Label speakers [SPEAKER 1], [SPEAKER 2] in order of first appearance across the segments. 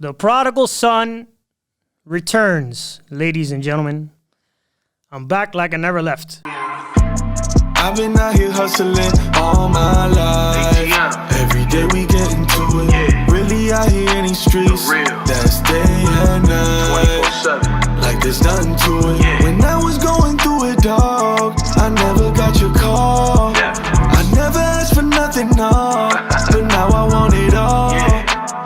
[SPEAKER 1] The prodigal son returns, ladies and gentlemen. I'm back like I never left.
[SPEAKER 2] I've been out here hustling all my life. Every day we get into it. Really out here in these streets. That's day and night. Like there's nothing to it. When I was going through it, dog, I never got your call. I never asked for nothing, no. But now I want it all.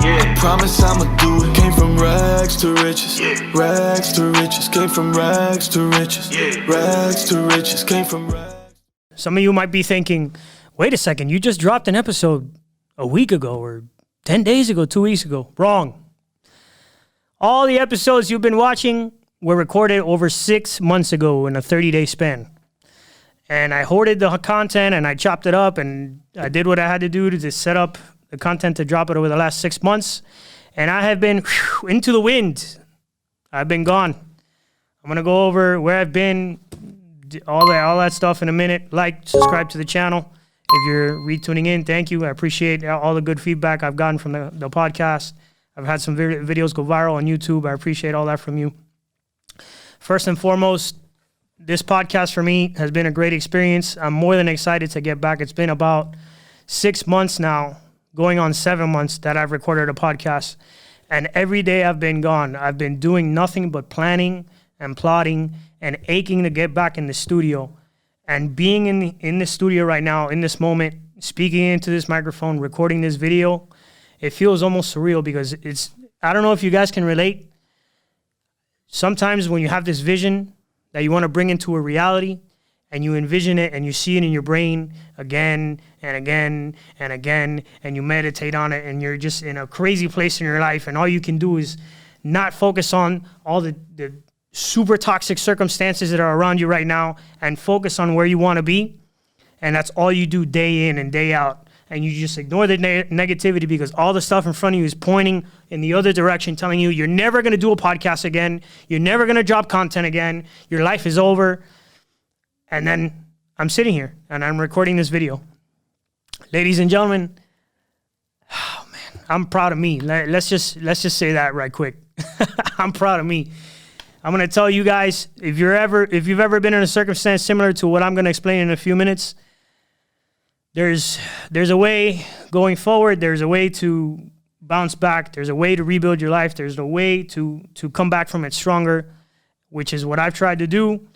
[SPEAKER 2] I promise I'ma do it. Came from rags to riches. Rags to riches. Came from rags to riches. Rags to riches. Came from rags.
[SPEAKER 1] Some of you might be thinking, wait a second, you just dropped an episode a week ago or 10 days ago, 2 weeks ago. Wrong. All the episodes you've been watching were recorded over 6 months ago in a 30-day span. And I hoarded the content and I chopped it up and I did what I had to do to set up the content to drop it over the last 6 months. And I have been into the wind. I've been gone. I'm going to go over where I've been, all that stuff in a minute. Like, subscribe to the channel. If you're retuning in, thank you. I appreciate all the good feedback I've gotten from the podcast. I've had some videos go viral on YouTube. I appreciate all that from you. First and foremost, this podcast for me has been a great experience. I'm more than excited to get back. It's been about 6 months now, going on 7 months that I've recorded a podcast. And every day I've been gone. I've been doing nothing but planning and plotting and aching to get back in the studio. And being in the studio right now, in this moment, speaking into this microphone, recording this video, it feels almost surreal because I don't know if you guys can relate. Sometimes when you have this vision that you want to bring into a reality and you envision it and you see it in your brain again and again and again and you meditate on it and you're just in a crazy place in your life and all you can do is not focus on all the super toxic circumstances that are around you right now and focus on where you want to be. And that's all you do day in and day out. And you just ignore the negativity because all the stuff in front of you is pointing in the other direction, telling you you're never going to do a podcast again. You're never going to drop content again. Your life is over. And then I'm sitting here and I'm recording this video. Ladies and gentlemen, oh man, I'm proud of me. Let's just say that right quick. I'm proud of me. I'm going to tell you guys, if you've ever been in a circumstance similar to what I'm going to explain in a few minutes, there's a way going forward. There's a way to bounce back. There's a way to rebuild your life. There's a way to come back from it stronger, which is what I've tried to do.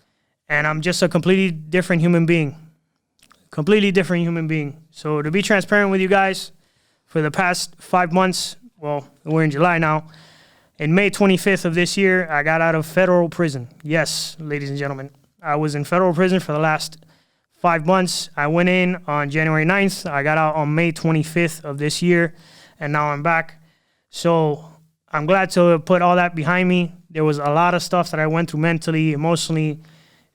[SPEAKER 1] And I'm just a completely different human being. Completely different human being. So to be transparent with you guys, for the past 5 months, well, we're in July now, in May 25th of this year, I got out of federal prison. Yes, ladies and gentlemen, I was in federal prison for the last 5 months. I went in on January 9th. I got out on May 25th of this year, and now I'm back. So I'm glad to put all that behind me. There was a lot of stuff that I went through mentally, emotionally,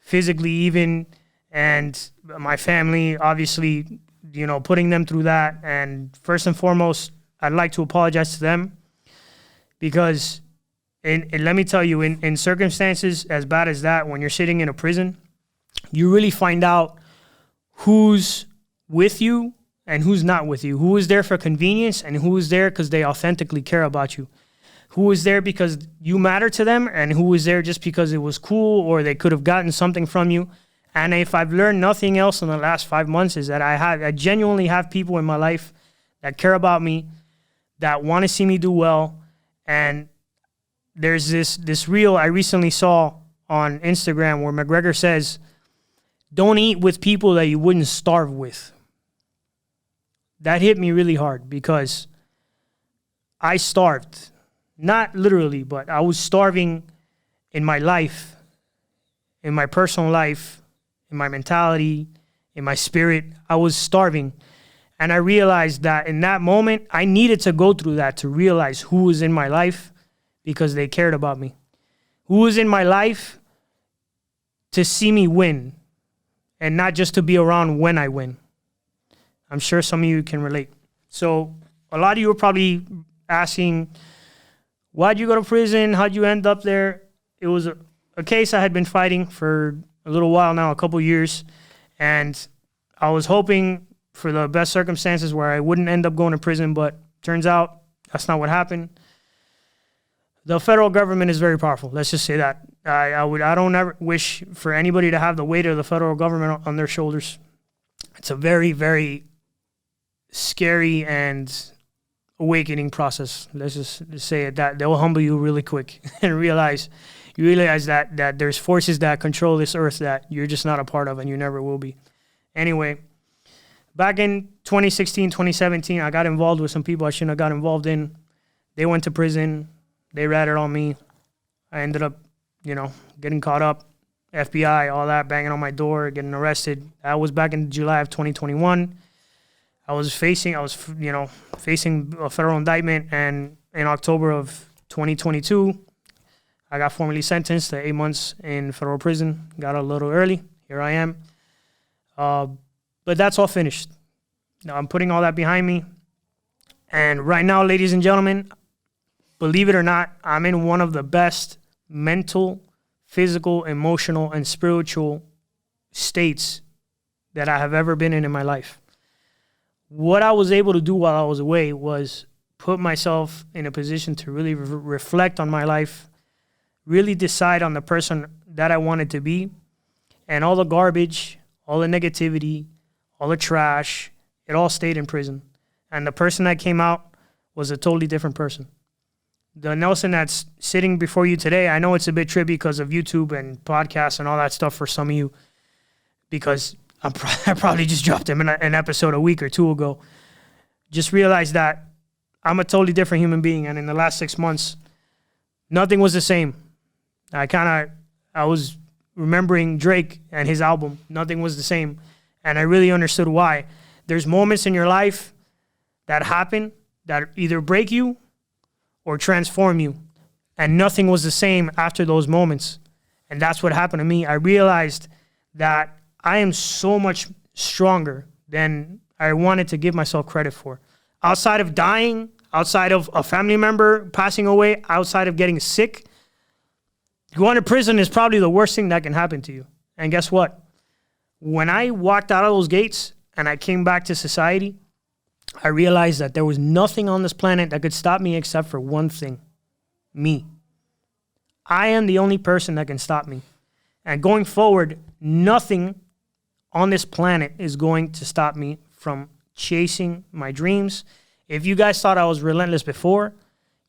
[SPEAKER 1] physically even, and my family, obviously, putting them through that. And first and foremost, I'd like to apologize to them. Because, and let me tell you, in circumstances as bad as that, when you're sitting in a prison, you really find out who's with you and who's not with you. Who is there for convenience and who is there because they authentically care about you. Who is there because you matter to them and who is there just because it was cool or they could have gotten something from you. And if I've learned nothing else in the last 5 months is that I genuinely have people in my life that care about me, that want to see me do well. And there's this reel I recently saw on Instagram where McGregor says, don't eat with people that you wouldn't starve with. That hit me really hard because I starved. Not literally, but I was starving in my life, in my personal life, in my mentality, in my spirit. I was starving. And I realized that in that moment, I needed to go through that to realize who was in my life because they cared about me. Who was in my life to see me win and not just to be around when I win. I'm sure some of you can relate. So a lot of you are probably asking, why'd you go to prison? How'd you end up there? It was a case I had been fighting for a little while now, a couple years. And I was hoping for the best circumstances where I wouldn't end up going to prison, but turns out that's not what happened. The federal government is very powerful. Let's just say that. I don't ever wish for anybody to have the weight of the federal government on their shoulders. It's a very, very scary and awakening process. Let's just say it that. They'll humble you really quick and realize that there's forces that control this earth that you're just not a part of and you never will be. Anyway, back in 2016, 2017, I got involved with some people I shouldn't have got involved in. They went to prison. They ratted on me. I ended up, getting caught up. FBI, all that, banging on my door, getting arrested. That was back in July of 2021. I was facing a federal indictment, and in October of 2022, I got formally sentenced to 8 months in federal prison. Got out a little early. Here I am. But that's all finished. Now I'm putting all that behind me. And right now, ladies and gentlemen, believe it or not, I'm in one of the best mental, physical, emotional, and spiritual states that I have ever been in my life. What I was able to do while I was away was put myself in a position to really reflect on my life, really decide on the person that I wanted to be, and all the garbage, all the negativity, all the trash, it all stayed in prison. And the person that came out was a totally different person. The Nelson that's sitting before you today, I know it's a bit trippy because of YouTube and podcasts and all that stuff for some of you, because I probably just dropped him in an episode a week or two ago. Just realize that I'm a totally different human being, and in the last 6 months, nothing was the same. I was remembering Drake and his album, Nothing Was the Same, and I really understood why. There's moments in your life that happen that either break you or transform you, and nothing was the same after those moments. And that's what happened to me. I realized that I am so much stronger than I wanted to give myself credit for. Outside of dying, outside of a family member passing away, outside of getting sick, going to prison is probably the worst thing that can happen to you. And guess what? When I walked out of those gates and I came back to society, I realized that there was nothing on this planet that could stop me except for one thing: me. I am the only person that can stop me. And going forward, nothing on this planet is going to stop me from chasing my dreams. If you guys thought I was relentless before,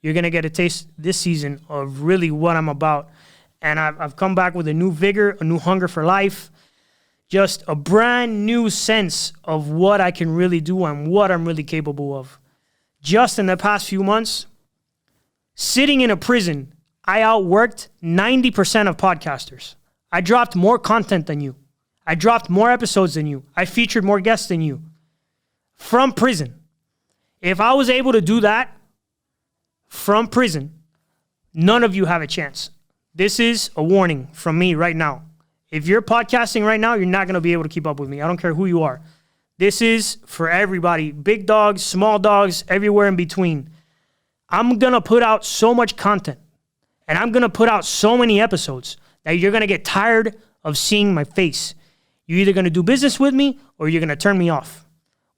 [SPEAKER 1] you're going to get a taste this season of really what I'm about. And I've come back with a new vigor, a new hunger for life, just a brand new sense of what I can really do and what I'm really capable of. Just in the past few months, sitting in a prison, I outworked 90% of podcasters. I dropped more content than you. I dropped more episodes than you. I featured more guests than you. From prison. If I was able to do that from prison, none of you have a chance. This is a warning from me right now. If you're podcasting right now, you're not going to be able to keep up with me. I don't care who you are. This is for everybody. Big dogs, small dogs, everywhere in between. I'm going to put out so much content, and I'm going to put out so many episodes that you're going to get tired of seeing my face. You're either going to do business with me or you're going to turn me off.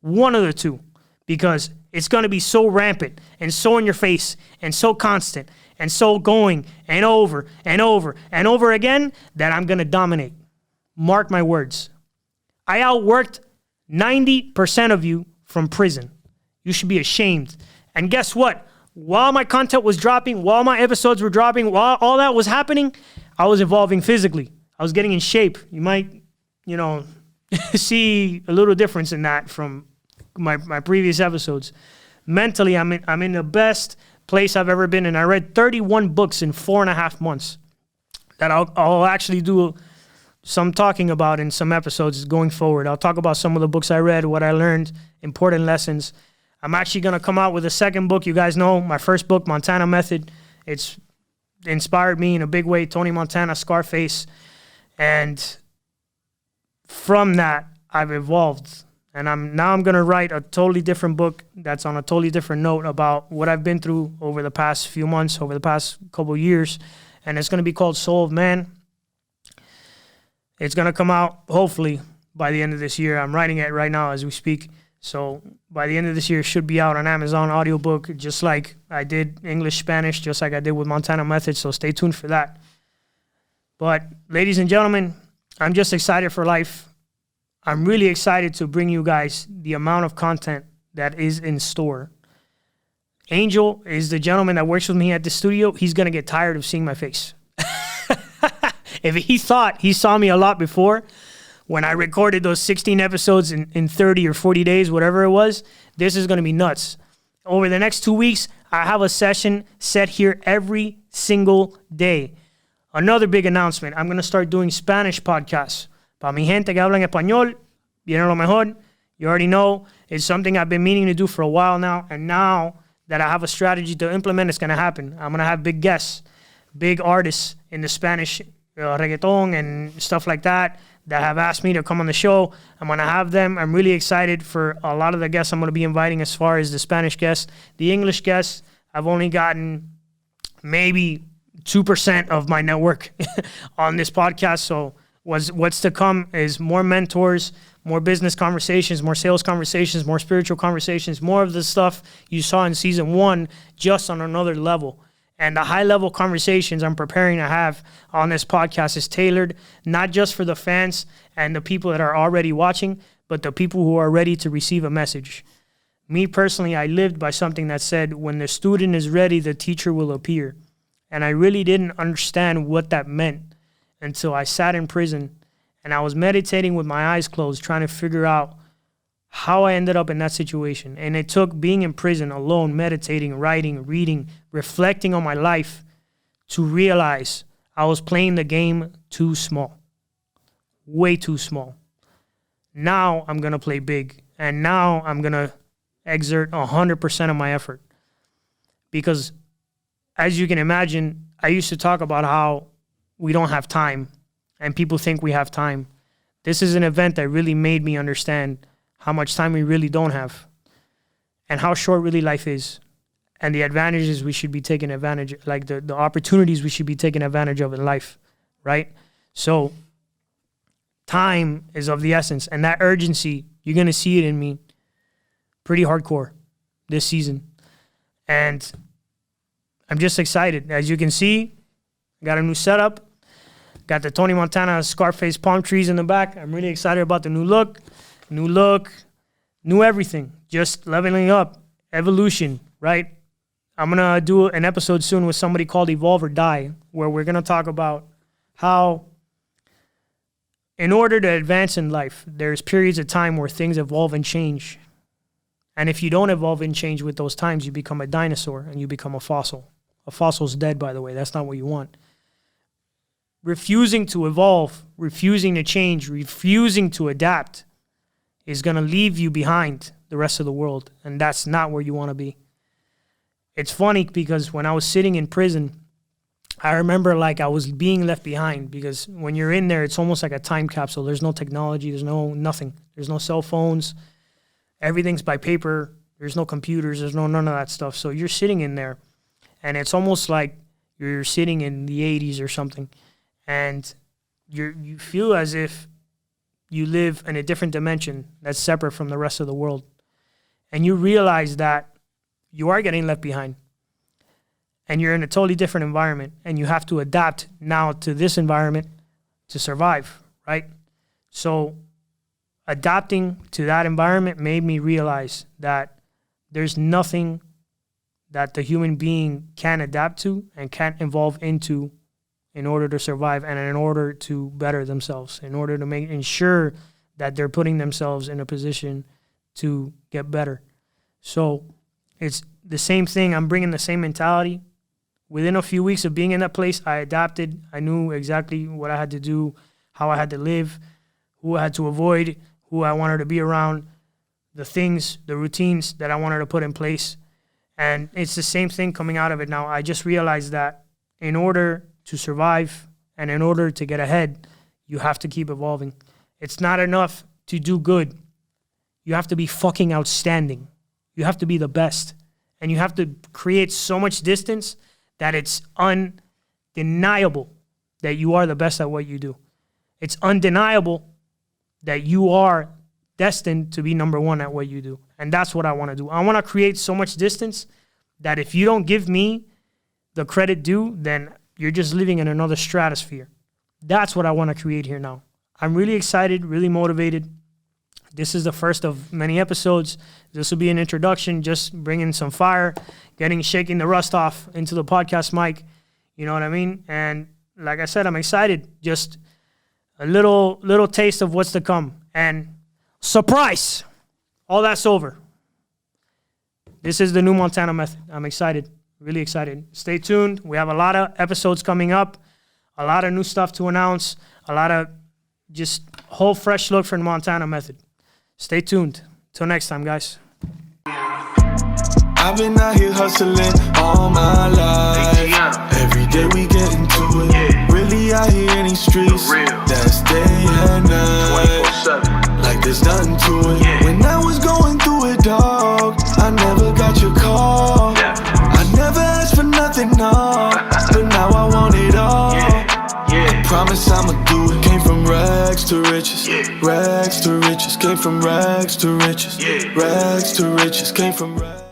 [SPEAKER 1] One of the two. Because it's going to be so rampant and so in your face and so constant and so going and over and over and over again that I'm going to dominate. Mark my words. I outworked 90% of you from prison. You should be ashamed. And guess what? While my content was dropping, while my episodes were dropping, while all that was happening, I was evolving physically. I was getting in shape. You might, see a little difference in that from my previous episodes. Mentally, I'm in the best place I've ever been in. I read 31 books in 4.5 months that I'll actually do some talking about in some episodes going forward. I'll talk about some of the books I read, what I learned, important lessons. I'm actually going to come out with a second book. You guys know my first book, Montana Method. It's inspired me in a big way. Tony Montana, Scarface. And from that, I've evolved. And I'm going to write a totally different book that's on a totally different note about what I've been through over the past few months, over the past couple of years. And it's going to be called Soul of Man. It's going to come out, hopefully, by the end of this year. I'm writing it right now as we speak. So by the end of this year, it should be out on Amazon audiobook, just like I did English, Spanish, just like I did with Montana Method. So stay tuned for that. But ladies and gentlemen, I'm just excited for life. I'm really excited to bring you guys the amount of content that is in store. Angel is the gentleman that works with me at the studio. He's going to get tired of seeing my face. If he thought he saw me a lot before, when I recorded those 16 episodes in 30 or 40 days, whatever it was, this is going to be nuts. Over the next 2 weeks, I have a session set here every single day. Another big announcement, I'm going to start doing Spanish podcasts. Para mi gente que habla en español, viene lo mejor. You already know, it's something I've been meaning to do for a while now, and now that I have a strategy to implement, it's going to happen. I'm going to have big guests, big artists in the Spanish reggaeton and stuff like that have asked me to come on the show. I'm going to have them. I'm really excited for a lot of the guests I'm going to be inviting as far as the Spanish guests. The English guests, I've only gotten maybe 2% of my network on this podcast. So what's to come is more mentors, more business conversations, more sales conversations, more spiritual conversations, more of the stuff you saw in season 1, just on another level. And the high-level conversations I'm preparing to have on this podcast is tailored not just for the fans and the people that are already watching, but the people who are ready to receive a message. Me personally, I lived by something that said, when the student is ready, the teacher will appear. And I really didn't understand what that meant until I sat in prison and I was meditating with my eyes closed, trying to figure out how I ended up in that situation. And it took being in prison alone, meditating, writing, reading, reflecting on my life to realize I was playing the game too small. Way too small. Now I'm going to play big. And now I'm going to exert 100% of my effort. Because as you can imagine, I used to talk about how we don't have time and people think we have time. This is an event that really made me understand how much time we really don't have, and how short really life is, and the advantages we should be taking advantage, like the opportunities we should be taking advantage of in life, right? So time is of the essence, and that urgency, you're going to see it in me pretty hardcore this season. And I'm just excited. As you can see, I got a new setup, got the Tony Montana Scarface palm trees in the back. I'm really excited about the new look, new everything, just leveling up, evolution, right? I'm going to do an episode soon with somebody called Evolve or Die, where we're going to talk about how in order to advance in life, there's periods of time where things evolve and change. And if you don't evolve and change with those times, you become a dinosaur and you become a fossil. A fossil's dead, by the way. That's not what you want. Refusing to evolve, refusing to change, refusing to adapt is going to leave you behind the rest of the world. And that's not where you want to be. It's funny because when I was sitting in prison, I remember like I was being left behind, because when you're in there, it's almost like a time capsule. There's no technology. There's nothing. There's no cell phones. Everything's by paper. There's no computers. There's none of that stuff. So you're sitting in there, and it's almost like you're sitting in the 80s or something. And you feel as if you live in a different dimension that's separate from the rest of the world. And you realize that you are getting left behind. And you're in a totally different environment. And you have to adapt now to this environment to survive, right? So adapting to that environment made me realize that there's nothing that the human being can adapt to and can't evolve into in order to survive and in order to better themselves, in order to ensure that they're putting themselves in a position to get better. So it's the same thing. I'm bringing the same mentality. Within a few weeks of being in that place, I adapted. I knew exactly what I had to do, how I had to live, who I had to avoid, who I wanted to be around, the things, the routines that I wanted to put in place. And it's the same thing coming out of it now. I just realized that in order to survive and in order to get ahead, you have to keep evolving. It's not enough to do good. You have to be fucking outstanding. You have to be the best. And you have to create so much distance that it's undeniable that you are the best at what you do. It's undeniable that you are destined to be number one at what you do. And that's what I want to do. I want to create so much distance that if you don't give me the credit due, then you're just living in another stratosphere. That's what I want to create here now. I'm really excited, really motivated. This is the first of many episodes. This will be an introduction, just bringing some fire, shaking the rust off into the podcast mic. You know what I mean? And like I said, I'm excited. Just a little taste of what's to come. And surprise, all that's over. This is the new Montana method. I'm excited, really excited. Stay tuned. We have a lot of episodes coming up, a lot of new stuff to announce, a lot of just whole fresh look for the Montana method. Stay tuned. Till next time, guys.
[SPEAKER 2] I've been out here hustling all my life. Every day we get into it. Really out here in these streets. That's day and night. Like there's nothing to it. When I was going through it, dog, I never got your call. I never asked for nothing, no. But now I want it all. I promise I'ma do it. Came from rags to riches. Rags to riches. Came from rags to riches. Rags to riches. Came from rags.